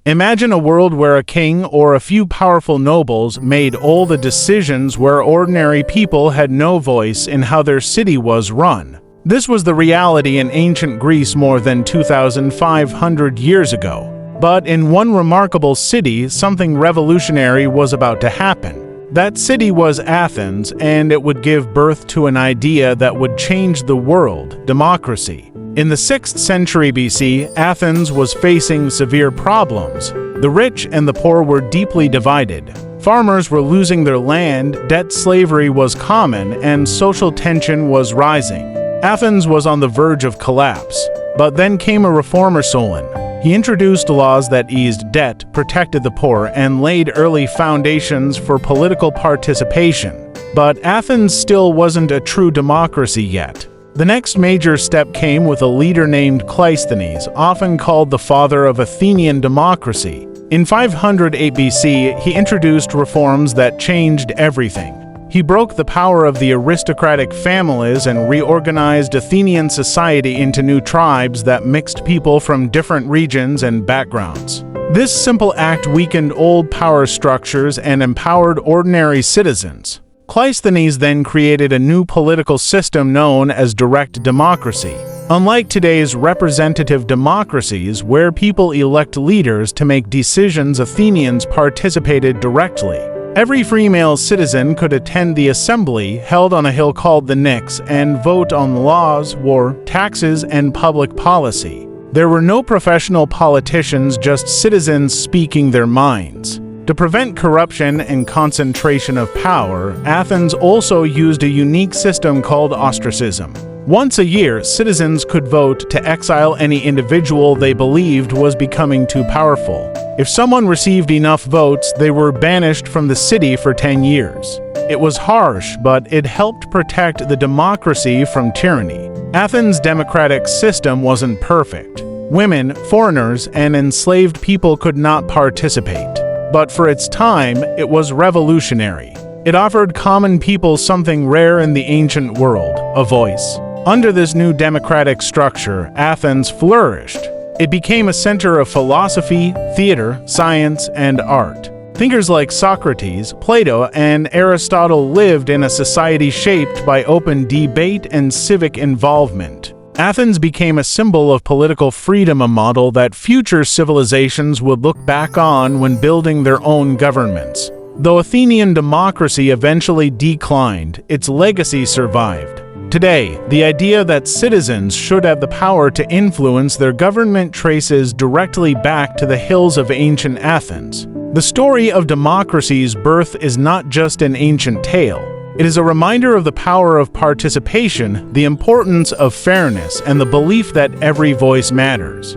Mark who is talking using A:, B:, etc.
A: Imagine a world where a king or a few powerful nobles made all the decisions, where ordinary people had no voice in how their city was run. This was the reality in ancient Greece more than 2,500 years ago. But in one remarkable city, something revolutionary was about to happen. That city was Athens, and it would give birth to an idea that would change the world: democracy. In the 6th century BC, Athens was facing severe problems. The rich and the poor were deeply divided. Farmers were losing their land, debt slavery was common, and social tension was rising. Athens was on the verge of collapse. But then came a reformer, Solon. He introduced laws that eased debt, protected the poor, and laid early foundations for political participation. But Athens still wasn't a true democracy yet. The next major step came with a leader named Cleisthenes, often called the father of Athenian democracy. In 508 BC, he introduced reforms that changed everything. He broke the power of the aristocratic families and reorganized Athenian society into new tribes that mixed people from different regions and backgrounds. This simple act weakened old power structures and empowered ordinary citizens. Cleisthenes then created a new political system known as direct democracy. Unlike today's representative democracies, where people elect leaders to make decisions, Athenians participated directly. Every free male citizen could attend the assembly, held on a hill called the Nix, and vote on laws, war, taxes, and public policy. There were no professional politicians, just citizens speaking their minds. To prevent corruption and concentration of power, Athens also used a unique system called ostracism. Once a year, citizens could vote to exile any individual they believed was becoming too powerful. If someone received enough votes, they were banished from the city for 10 years. It was harsh, but it helped protect the democracy from tyranny. Athens' democratic system wasn't perfect. Women, foreigners, and enslaved people could not participate. But for its time, it was revolutionary. It offered common people something rare in the ancient world: a voice. Under this new democratic structure, Athens flourished. It became a center of philosophy, theater, science, and art. Thinkers like Socrates, Plato, and Aristotle lived in a society shaped by open debate and civic involvement. Athens became a symbol of political freedom, a model that future civilizations would look back on when building their own governments. Though Athenian democracy eventually declined, its legacy survived. Today, the idea that citizens should have the power to influence their government traces directly back to the hills of ancient Athens. The story of democracy's birth is not just an ancient tale. It is a reminder of the power of participation, the importance of fairness, and the belief that every voice matters.